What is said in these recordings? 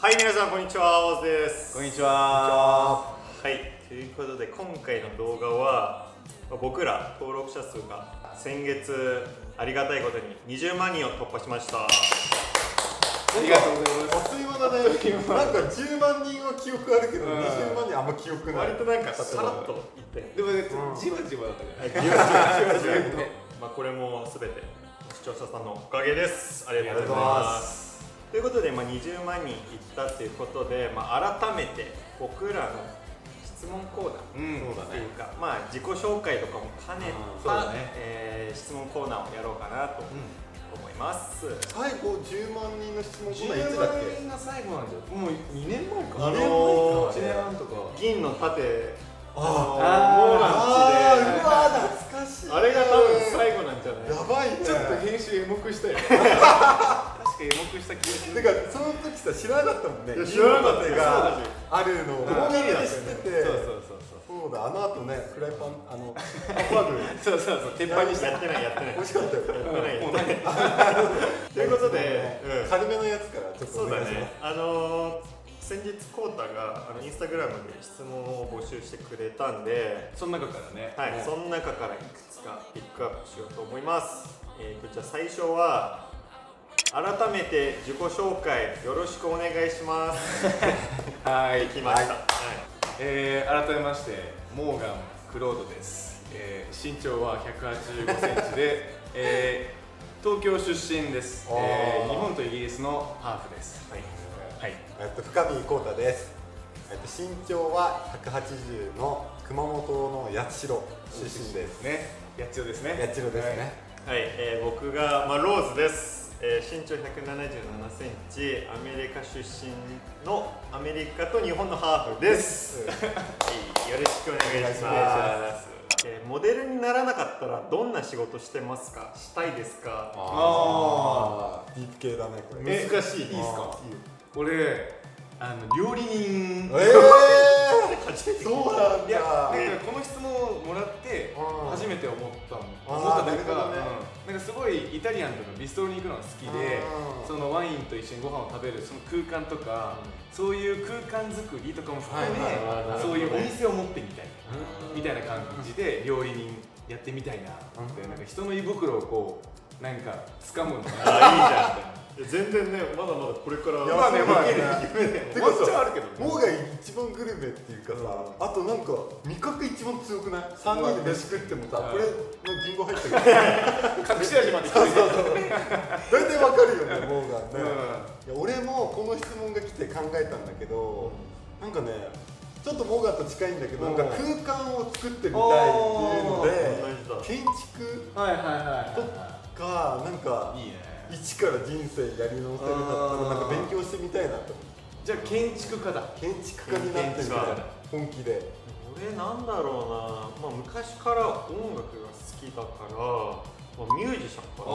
はい、皆さんこんにちは、オズです。こんにちは。はい、ということで今回の動画は僕ら登録者数が先月ありがたいことに20万人を突破しました。ありがとうございます。あっという間だね。なんか10万人は記憶あるけど、20万人あんま記憶ない。割となんかさらっと言ってでもね、じわじわだったから。じわじわまあこれもすべて視聴者さんのおかげです。ありがとうございます。ということで、20万人いったということで、改めて僕らの質問コーナーというか、自己紹介とかも兼ねた、質問コーナーをやろうかなと思います。最後10万人の質問コーナーいつだっけ？ 10万人が最後なんじゃん。もう2年前か。1年半とか。銀の盾モーあランチで、うわ懐かしい。あれが多分最後なんじゃない？やばいね。ちょっと編集エモくしたよ。確かエモくした気がする。てかその時さ知らなかったもんね。知らなかったよ。があるのをドッキリだったよね。知ってて。そうだ、あの後ね、フライパンハンバーグそう鉄板にした。やってない美味しかったよ。ということで、軽めのやつからちょっとそうだお願いしますね。先日コータがインスタグラムで質問を募集してくれたんで、その中からね。はい、その中からいくつかピックアップしようと思います。じゃあ最初は改めて自己紹介よろしくお願いします。はい。できました。改めましてモーガン・クロードです。身長は185センチで、東京出身です。日本とイギリスのハーフです。はい。深見浩太です。身長は180の熊本の八代出身ですね。八代ですね。八代ですね。はい、僕が、ローズです。身長177センチ、アメリカ出身のアメリカと日本のハーフです。よろしくお願いします。モデルにならなかったらどんな仕事してますか？したいですか？ディープ系だねこれ。難しい。いいですか？俺料理人。そうなんだ。いや、この質問をもらって初めて思ったというか、なんかすごいイタリアンとかビストロに行くのが好きで、そのワインと一緒にご飯を食べるその空間とか、そういう空間作りとかも含め、そういうお店を持ってみたいみたいな感じで料理人やってみたいなって、なんか人の胃袋をこうなんか掴むのがいいじゃんみたいな。全然ね、まだまだこれからまあねてかさ、あるけどモーが一番グルメっていうかさ、あとなんか味覚一番強くない？3人で飯食ってもさ、これのリンゴ入ってる隠し味まで大体わかるよね、モーがね。いや俺もこの質問が来て考えたんだけど、なんかねちょっとモーガンと近いんだけど、なんか空間を作ってみたいっていうので、建築とかなんか一から人生やり直せるんだったらなんか勉強してみたいなと思って。じゃあ建築家だ。建築家になってみたいな、本気で。俺なんだろうな、昔から音楽が好きだから、ミュージシャンかな。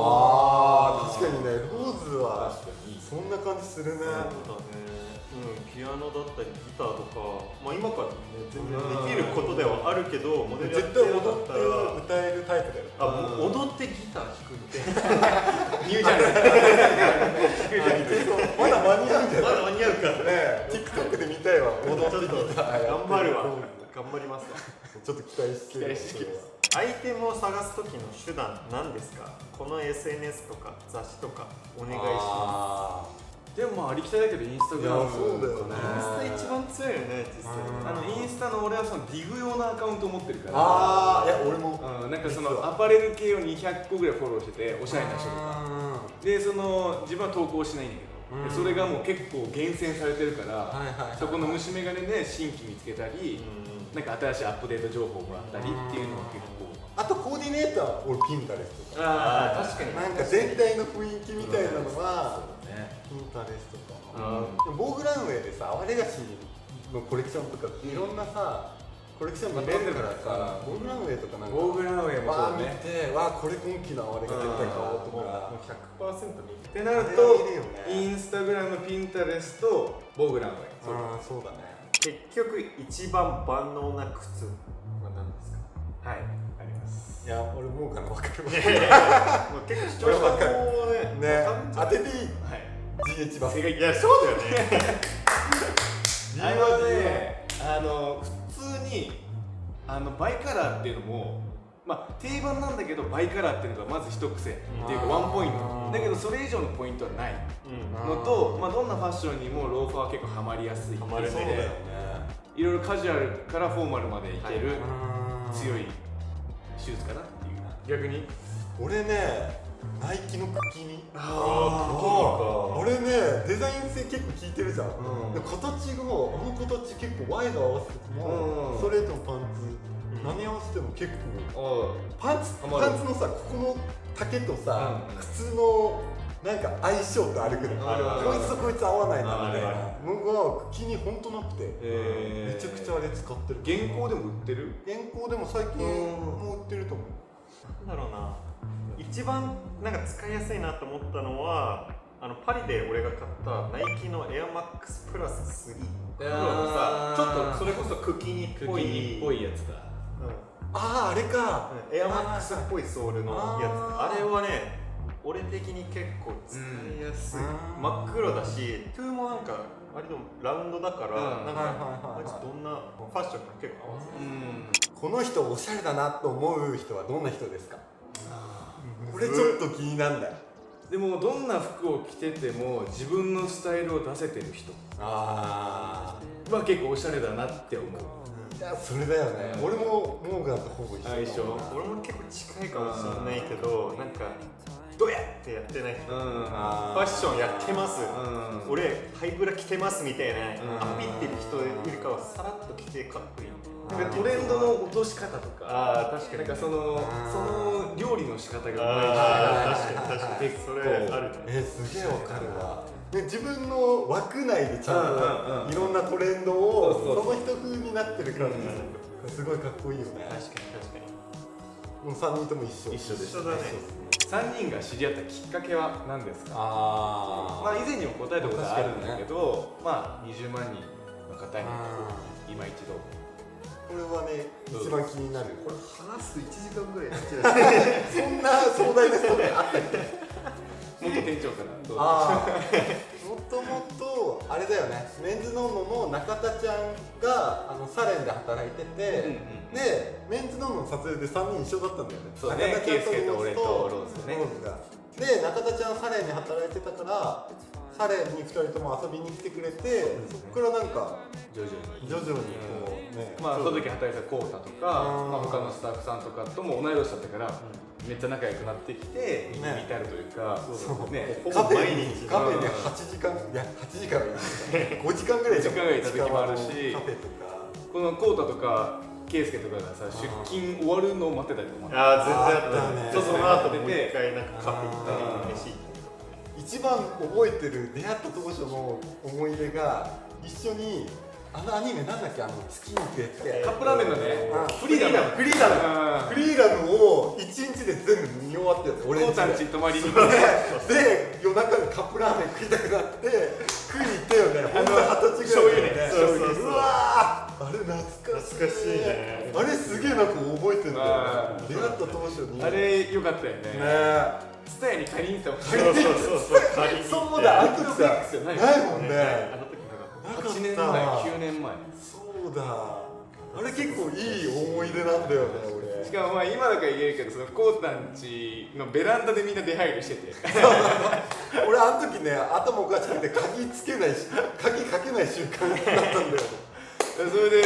確かにね、ローズはそんな感じするね。そうだね。ピアノだったりギターとか、今からね全然できることではあるけど、モデルやって絶対踊っなかってたら歌えるタイプだよ。踊ってギター弾くってニュージャンル。まだ間に合うんじゃない？まだ間に合うからね。TikTok で見たいわ。踊ってギター頑張るわ。頑張りますわ。ちょっと期待してアイテムを探す時の手段何ですか？この SNS とか雑誌とかお願いします。でもありきたりだけどインスタグラム。そうだよね。インスタ一番強いよね、実際。インスタの俺はそのディグ用のアカウントを持ってるから。いや俺も。なんかそのアパレル系を200個ぐらいフォローしてて、おしゃれな人とかで、その自分は投稿しないんだけど、それがもう結構厳選されてるから、そこの虫眼鏡で新規見つけたり、なんか新しいアップデート情報をもらったりっていうのが結構。あとコーディネーター、俺ピンタレストとか。確かに。なんか全体の雰囲気みたいなのはピンタレストか。ボーグランウェイでさ、アワレガシのコレクションとかいろんなさコレクション見れるからさ、ボーグランウェイとかなんかボーグランウェイもそうね。見て、これ今期のアワレが絶対買おうとか。100% 見る。ってなると、インスタグラム、ピンタレスト、ボーグランウェイ。そうだね。結局一番万能な靴は何ですか？はい、あります。いや、俺もうかな、分かるわ。結構視聴者もね、当てていい？ GH バス。いやそうだよね。あれはね、普通にバイカラーっていうのも、まあ、定番なんだけどバイカラーっていうのがまず一癖っていうかワンポイントだけど、それ以上のポイントはないのと、まあ、どんなファッションにもローファーは結構ハマりやすいっていうのそうだよね。いろいろカジュアルからフォーマルまでいける強いシューズかなっていう。逆に俺ね、ナイキのクキニ。俺俺ね、デザイン性結構効いてるじゃん。で形が結構ワイド合わせてもストレートのパンツ何合わせても結構パンツのさ、ここの丈とさ、靴のなんか相性ってあるけど、こいつとこいつ合わないなみたいなのがクキニほんとなくて、めちゃくちゃあれ使ってる。現行でも売ってる？現行でも最近も売ってると思う。なんだろうな、一番なんか使いやすいなと思ったのはパリで俺が買ったナイキのエアマックスプラス3黒のさ、ちょっとそれこそクキニっぽいやつだ。あれか、エアマックスっぽいソールのやつ。あれはね、俺的に結構使いやすい。真っ黒だし、トゥーもなんか割とラウンドだから、なんかどんなファッションか結構合わせる。この人おしゃれだなと思う人はどんな人ですか？これちょっと気になんだよ。でもどんな服を着てても自分のスタイルを出せてる人は結構おしゃれだなって思う。いや、それだよね。俺もモーガンとほぼ一緒。俺も結構近いかもしれないけど、なんかどうやってやってない人、ファッションやってます、俺ハイブラ着てますみたいなアピってる人よりかはさらっと着てかっこいい。なんかトレンドの落とし方とか、確かになんかその料理の仕方がうまいし、確かにそれあるね。すげえわかるわ。自分の枠内でちゃんといろんなトレンドをその人風になってる感じ、すごいかっこいいよね。確かにもう3人とも一緒です。一緒だね。3人が知り合ったきっかけは何ですか？まあ以前にも答えたことあるんだけど、まあ20万人の方に今一度。これはね、一番気になる。これ話すと1時間ぐらいそんな壮大なストーリーあったっけ？もっと店長かな。もともとあれだよね、メンズノンノの中田ちゃんがサレンで働いてて、でメンズノンノの撮影で3人一緒だったんだよね。そうね、中田ちゃんとケイスケと俺とローズね。で中田ちゃんサレンに働いてたからサレンに2人とも遊びに来てくれて、そこからなんか徐々にこうね、まあその時働いてたコウタとか、他のスタッフさんとかとも同い年だったから、めっちゃ仲良くなってきて、今に至るというか、カフェに8時間いや8時間はいない5時間ぐらいいた時もあるし、カフェとかこのコウタとかケイスケとかがさ、出勤終わるのを待ってたりとかも全然あったね。その後もう一回なんかカフェ行ったり飯行ったり。一番覚えてる出会った当初の思い出が、一緒にアニメなんだっけ、月に行くやつ、カップラーメンのね、フリーダムを1日で全部見終わってやつ。俺コウタんち泊まりにで夜中にカップラーメン食いたくなって食いに行ったよね。ほんと20歳ぐらいでね。うわー、あれ懐かしいね。あれすげえなんか覚えてんだよね。出会った当初にあれ良かったよね。ツタヤに借りに行ったもん。そうだ、あの時さないもんね。8年前、9年前。そうだ、あれ結構いい思い出なんだよね、俺。しかもまあ今だから言えるけど、そのコウタんちのベランダでみんな出入りしてて俺あの時ね、頭おかしくて鍵かけない習慣だったんだよね。それで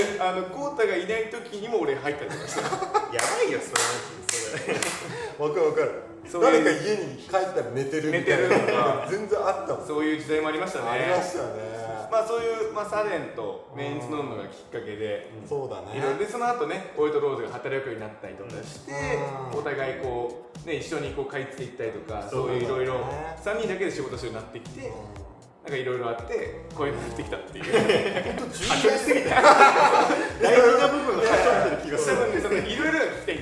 コウタがいない時にも俺入ったりとかしてやばいよ、それ。わかる。誰か家に帰ったら寝てるみたいな全然あったもん。そういう時代もありましたね。ありましたね。まあそういうサレンとメンズノンノがきっかけで、そうだね。でその後ね、俺とローズが働くようになったりとかして、お互いこうね、一緒にこう買い付け行ったりとか、そういういろいろ3人だけで仕事するようになってきて、なんかいろいろあってこういうのになってきたっていう。本当10年すぎて大事な部分がはしょってる気がする。多分ね、いろいろ来て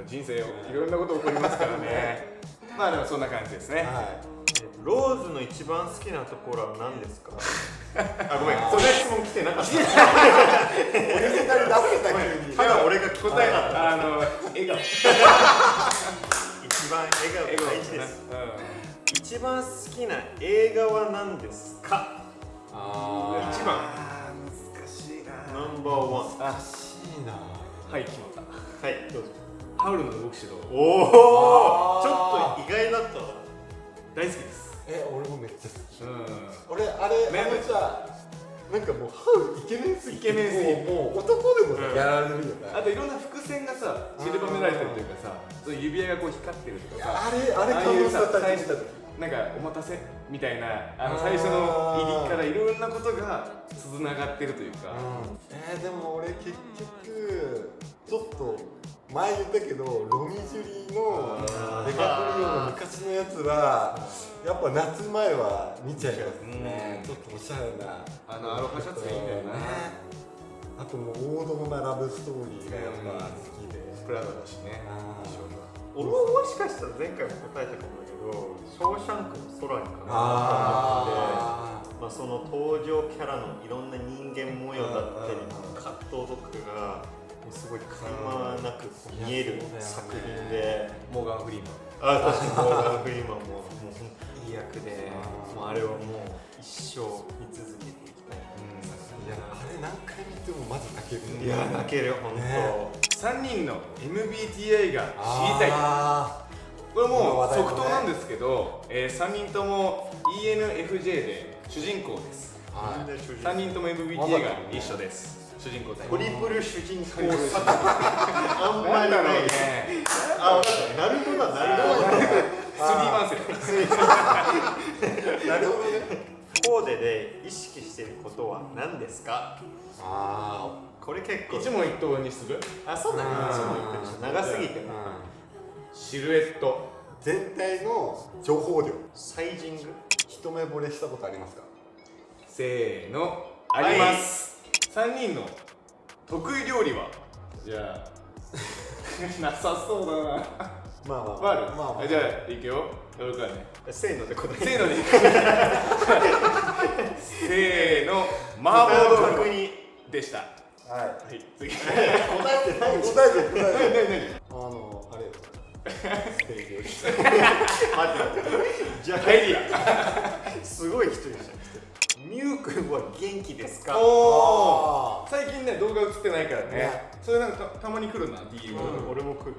人生いろんなこと起こりますからね。まあでもそんな感じですね。ローズの一番好きなところは何ですか？ごめん、その質問来てなかった。俺世代出せた急に。ただ俺が答えた。笑顔。一番笑顔大事です。一番好きな映画は何ですか？一番難しいな。ナンバーワン。難しいな。はい、決まった。はい、どうぞ。ハウルの動く城、おお、ちょっと意外だったわ。大好きです。俺もめっちゃ好き。う俺あれさ、なんかもうハウルイケメンすぎて、もう男でもやられるよね。あといろんな伏線がさ散りばめられてるというかさ、その指輪がこう光ってるとかさ、あれ感動した最初なんかお待たせみたいな最初の入りからいろんなことがつながってるというか。でも俺結局ちょっと前言ったけどロミジュリのデカプリオの昔のやつはやっぱ夏前は見ちゃいますね。ちょっとおしゃれなアロハシャツがいいんだよね。あともう王道なラブストーリーがやっぱ好きで、プラダだしね。俺ももしかしたら前回も答えたかもだけど、ショーシャンクの空にかなと思って、まあその登場キャラのいろんな人間模様だったり葛藤とかがすごい垣間なく見える作品で、モーガン・フリーマン。確かにモーガン・フリーマンも本当にいい役で、もうあれはもう一生見続けていきたい。いやあれ何回見てもマジ泣ける。いや泣ける本当。3人の MBTI が知りたい。これもう即答なんですけど、3人とも ENFJ で主人公です。3人とも MBTI が一緒です。主人公対トリプル主人公あんまりないね。なるほどなるほど。スリーマンセル。なるほどね。コーデで意識していることは何ですか？これ結構一問一答にする？そうだね。一問一答にし長すぎてシルエット、全体の情報量、サイジング、一目惚れしたことありますか？せーの、あります。3人の得意料理は？じゃあなさそうだな。ある？じゃあいくよ。やるからね。せーので答え。せーので。せーの、麻婆豆腐でした。はい。次。答えてない。あれ。ステージより。待って。じゃあパエリア。すごい人いるじゃん。ミュウ君は元気ですか？最近ね動画映ってないからね。それなんかたまに来るな DM。俺も来る。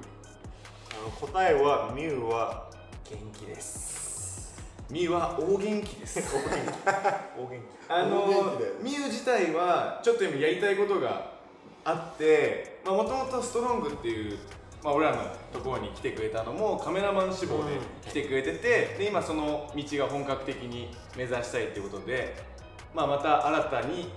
答えはミュウは元気です。ミュウは大元気です。大元気。ミュウ自体はちょっと今やりたいことがあって、もともとストロングっていう、俺らのところに来てくれたのもカメラマン志望で来てくれてて、で今その道が本格的に目指したいっていうことで、また新たに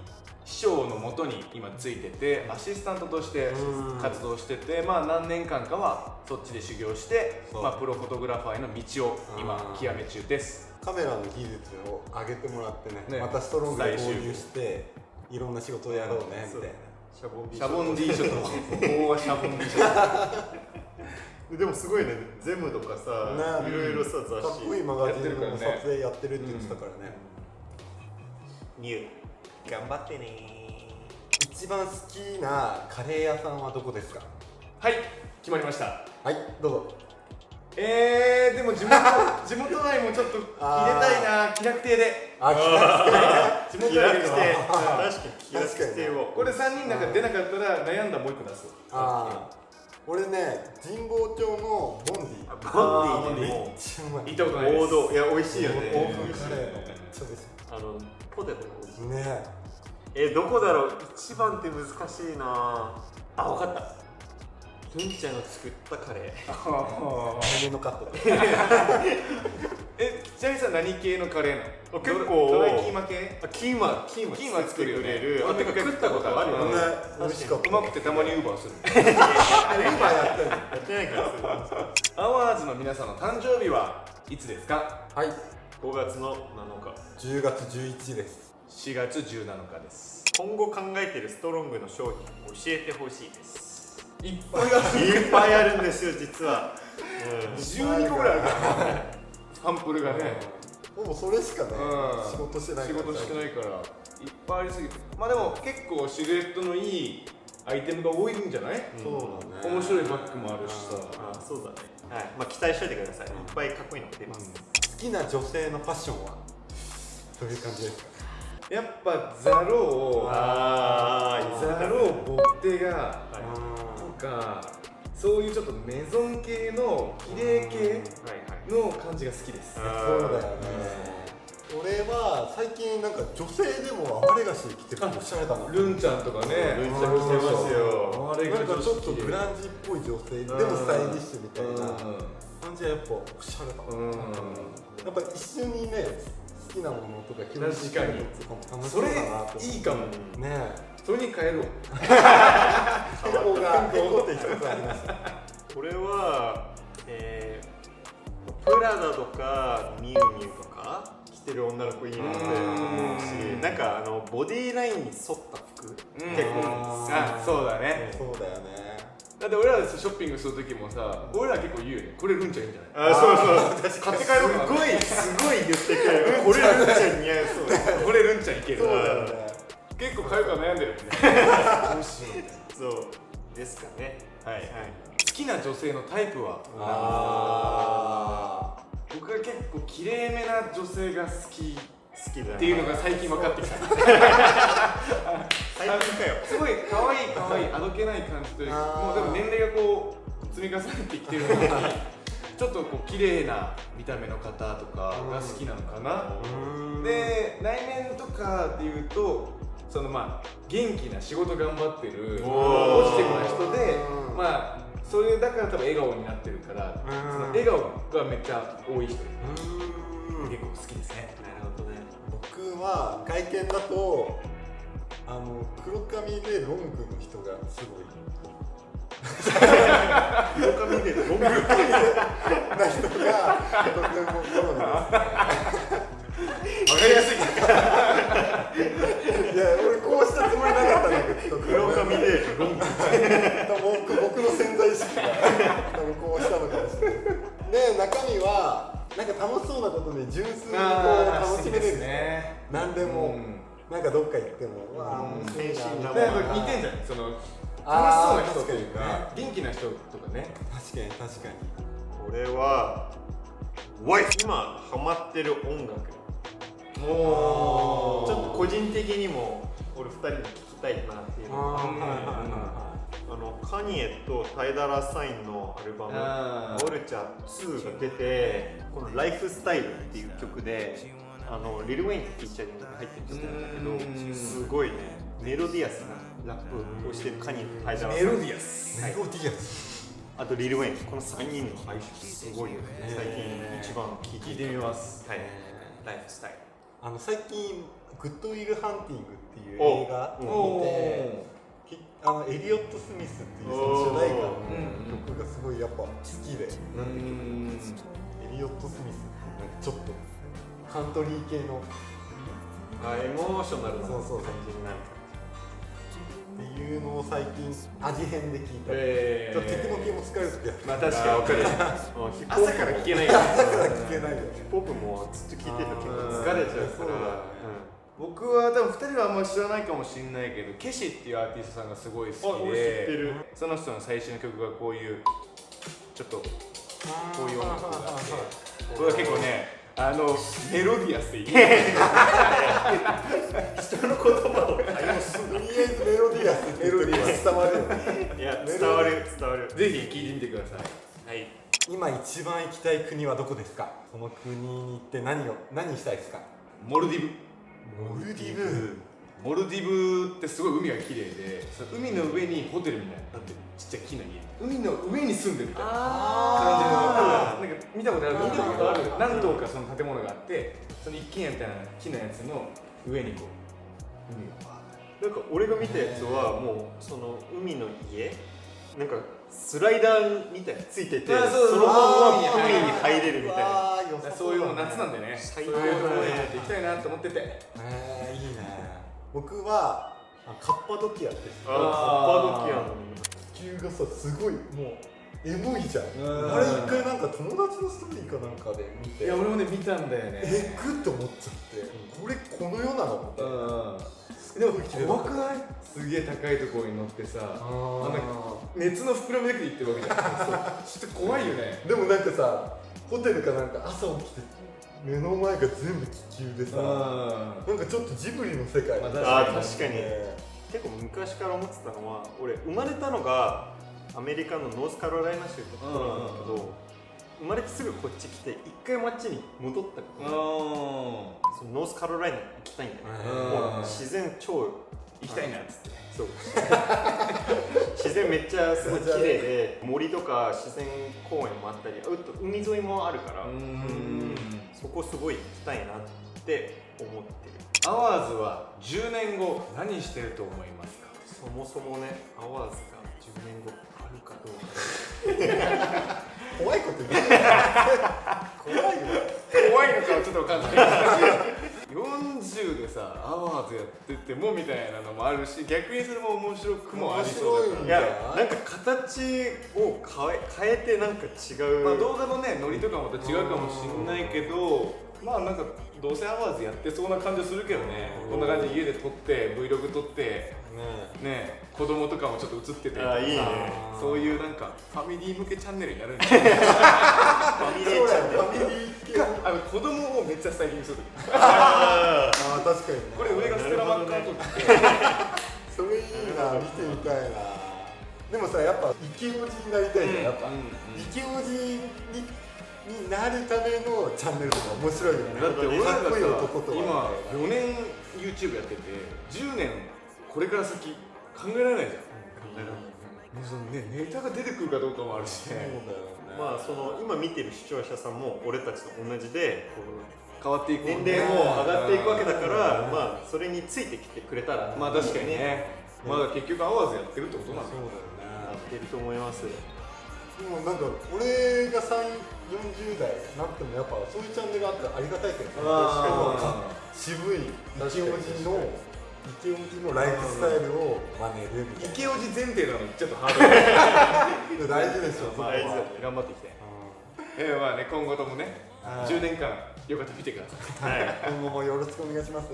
師匠のもとに今ついててアシスタントとして活動してて、何年間かはそっちで修行して、プロフォトグラファーへの道を今極め中です。カメラの技術を上げてもらってね、またストロングで合流していろんな仕事をやろうねみたいな。シャボン D ショット。ここはシャボン D ショット。でもすごいね、ゼムとかさ、いろいろさ、雑誌かっこいいマガジンの撮影やってるって言ってたからね。ミュウ頑張ってね。一番好きなカレー屋さんはどこですか？はい、決まりました。はい、どうぞ。でも地元愛もちょっと入れたいな。気楽亭で。気楽亭。確かに気楽亭を。これ3人なんか出なかったら悩んだもう一個出す。俺ね、神保町のボンディ。ボンディめっちゃうまい。行ったことないです。王道。いや、美味しいよね。オーブンカレーのめっちゃ美味しい。ポテトが美味しい。ね。どこだろう。一番って難しいな。分かった。ふんちゃんが作ったカレー。胸のカットで。ちなみにさ、何系のカレーなの？結構ドライキーマ系？キーマ作ってくれる。てか食ったことあるよね。美味しかった。うまくてたまにウーバーする。ウーバーやってないからする。アワーズの皆さんの誕生日はいつですか？はい。5月の7日。10月11です。4月17日です。今後考えているストロングの商品を教えてほしいです。いっぱいあるんですよ、実は。12個ぐらいあるからね。サンプルがね。もうそれしかね、仕事してないから。いっぱいありすぎて。でも結構シルエットのいいアイテムが多いんじゃない？そうだね。面白いバッグもあるしさ。そうだね。はい。まあ期待しておいてください。いっぱいかっこいいの出ます。好きな女性のファッションはどういう感じですか？やっぱザロー、ボッテガとか、そういうちょっとメゾン系の綺麗系の感じが好きです。そうだよね。俺は最近なんか女性でも哀れがし着てるおしゃれだな。ルンちゃんとかね。ルンちゃん着てますよ。なんかちょっとグランジっぽい女性でもスタイリッシュみたいな感じはやっぱおしゃれだな。やっぱ一緒にね好きなものとか気持ちいいこととかも楽しそうだなと。いいかも。ね。それに変えろ。健康って一つありました。これはプラダとかミュウミュウとか着てる女の子いいなって思うし、なんかボディラインに沿った服結構そうだね。そうだよね。だって俺らショッピングする時もさ、俺ら結構言うよね。これルンちゃんいいんじゃない？そう買って帰ろうかな。すごい言ってくれる。これルンちゃん似合いそう。これルンちゃんいける。そうだよね。結構買うか悩んでるもんね。どうしよう。そうですかね。はい。好きな女性のタイプは？僕は結構綺麗めな女性が好きっていうのが最近分かってきた。最近かよ。すごい可愛いあどけない感じというか、もうでも年齢がこう積み重ねてきてるのにちょっとこう綺麗な見た目の方とかが好きなのかな。で内面とかでいうとその元気な仕事頑張ってるポジティブな人でそれだから多分笑顔になってるからその笑顔がめっちゃ多い人結構好きですね。なるほどね。僕は外見だと黒髪でロングの人がすごい黒髪でロングな人がとても好みですね。わかりやすい。いや俺こうしたつもりなかったんだけど黒髪でロング僕の潜在意識が多分こうしたのかもしれない。で中身はなんか楽しそうなことで純粋にこう楽しめるんですね。何でもなんかどっか行っても面白いな。似てんじゃん。その楽しそうな人というか元気な人とかね。確かに。俺は今ハマってる音楽。ちょっと個人的にも俺2人に聞きたいなっていうのがカニエとタイダラサインのアルバム「オルチャ2」が出て、この「ライフスタイル」っていう曲でリル・ウェインのフィーチャリングが入ってる曲なんだけど、すごいねメロディアスなラップをしてるカニエとタイダラサイン。メロディアス、あとリル・ウェイン、この3人の相性すごいよね。最近一番聴いてみます。はい、ライフスタイル。最近グッドウィル・ハンティングっていう映画を見て、エリオット・スミスっていうその主題歌の曲がすごいやっぱ好きで、エリオット・スミスってなんかちょっとカントリー系のエモーショナルな感じになるっていうのを最近味変で聞いた。ちょっとテクノ系も疲れる時は確かに分かる。朝から聞けないよ。朝から聞けないよ。ヒップホップもずっと聞いてると結構疲れちゃうから。僕は多分2人はあんまり知らないかもしれないけど、ケシっていうアーティストさんがすごい好きで、その人の最初の曲がこういうちょっとこういう音楽があって、これは結構ねメロディアスでいい。人の言葉をとりあえずメロディアスって言って伝わるよね。いや伝わる。ぜひ聴いてみてください。はい。今一番行きたい国はどこですか？その国に行って何したいですか？モルディブってすごい海が綺麗で、海の上にホテルみたいな、だってちっちゃい木の家、海の上に住んでるみたいな感じの、なんか見たことある何棟かその建物があって、その一軒家みたいな木のやつの上にこう海がなんか俺が見たやつはもうその海の家なんかスライダーみたいについてて、そのまま海に入れるみたいな、そういうの夏なんでね、そういうところに行きたいなと思ってて。いいね。僕はカッパドキアって知ってる？カッパドキアの地球がさすごいもうエモいじゃん。あれ一回なんか友達のストーリーかなんかで見て、いや俺もね見たんだよね。グッと思っちゃって、これこの世なのみたいな。でも怖くない？すげえ高いところに乗ってさあ熱の膨らみだけで行ってるわけじゃんちょっと怖いよね。でもなんかさホテルかなんか朝起きて目の前が全部気球でさなんかちょっとジブリの世界まあ確かに結構昔から思ってたのは俺生まれたのがアメリカのノースカロライナ州ってところなんだけど生まれてすぐこっち来て一回街に戻ったことないそのノースカロライナ行きたいんだよもう自然超行きたいなっつってそう自然めっちゃすごい綺麗で森とか自然公園もあったり海沿いもあるからそこすごい行きたいなって思ってる。アワーズは10年後何してると思いますか？そもそもねアワーズが10年後あるかどうか怖いこと言う怖いよ怖いのかはちょっと分かんない40でさアワーズやっててもみたいなのもあるし逆にそれも面白くもありそうだからいやなんか形を変えてなんか違う、まあ動画のねノリとかまた違うかもしんないけどまあなんかどうせアワーズやってそうな感じするけどねこんな感じで家で撮って Vlog 撮ってね子供とかもちょっと映っててあいいねそういうなんかファミリー向けチャンネルになるんじゃないファミリーチャンネルファミリー系か子供をめっちゃスタイリングするああ確かにねこれ上がステラマッカートそれいいな見てみたいなでもさやっぱイケオジになりたいじゃんやっぱイケオジになるためのチャンネルとか面白いよねだって俺らがさかっこいい男とは今4年 YouTube やってて10年これから先考えられないじゃんそのねネタが出てくるかどうかもあるしねまあその今見てる視聴者さんも俺たちと同じで変わっていく年齢も上がっていくわけだからまあそれについてきてくれたらまあ確かにねまだ結局アワーズやってるってことなんだよやってると思います。でもなんか俺が40代になってもやっぱそういうチャンネルあったらありがたいけどね渋いイケオジのライフスタイルを真似るみたいなイケオジ前提なのにちょっとハードル大事でしょまあ大事だね頑張っていきたいまあね今後ともね10年間よかったら見てください今後もよろしくお願いします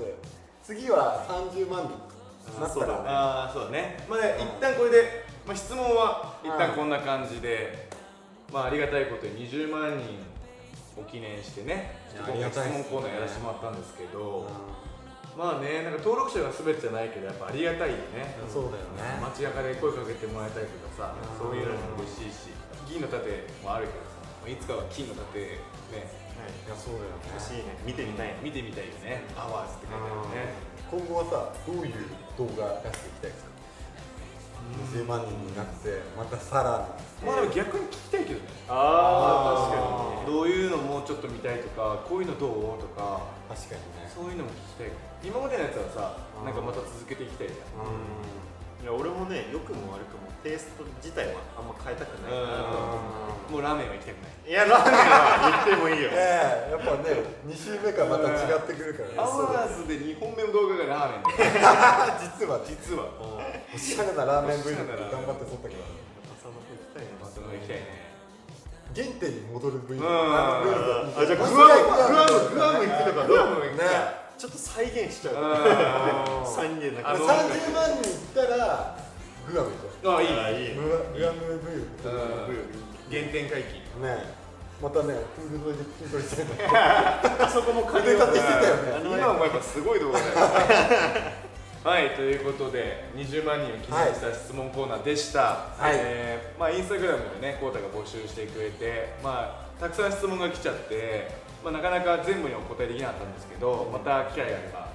次は30万人なったらああそうだねまあね一旦これでまあ質問は一旦こんな感じでまあありがたいことに20万人を記念してね今回質問コーナーやらせてもらったんですけどまあねなんか登録者が全てじゃないけどやっぱありがたいよねそうだよね街中で声かけてもらえたりとかさそういうのも嬉しいし銀の盾もあるけどさいつかは金の盾ねいやそうだよね欲しいね見てみたい見てみたいよねアワーズって書いてあるね今後はさどういう動画出していきたいですか20万人になってまたさらにまあでも逆に聞きたいけどねああ確かにどういうのもちょっと見たいとかこういうのどうとか確かにねそういうのも聞きたい今までのやつはさなんかまた続けていきたいじゃんいや俺もね良くも悪くもテイスト自体はあんま変えたくないなともうラーメンは行きたくないいやラーメンは言ってもいいよやっぱね2週目からまた違ってくるからねアワーズで2本目の動画がラーメン実は実はおしゃれなラーメン部員頑張って撮ったけど朝の方行きたいなその行きたいね原点に戻る部員あじゃあグアム行くとかどうねちょっと再現しちゃう3人でなんか30万人いったらグアム行こあいいいいグアム部員原点回帰ねまたねプール沿いで筋トレしてるのあそこも腕立てしてたよね今もやっぱすごい動画だよはいということで20万人を記念した質問コーナーでしたまあインスタグラムでねコウタが募集してくれてまあたくさん質問が来ちゃってまあなかなか全部にお答えできなかったんですけどまた機会があれば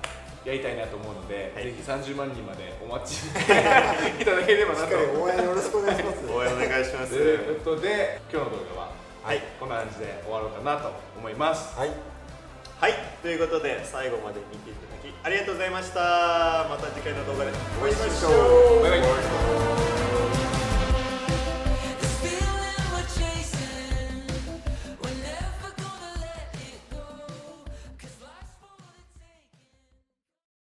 やりたいなと思うので、ぜひ30万人までお待ちいただければなとしっかり応援よろしくお願いします応援お願いしますということで今日の動画ははいこんな感じで終わろうかなと思いますはいはいということで最後まで見ていただきありがとうございましたまた次回の動画でお会いしましょうバイバイ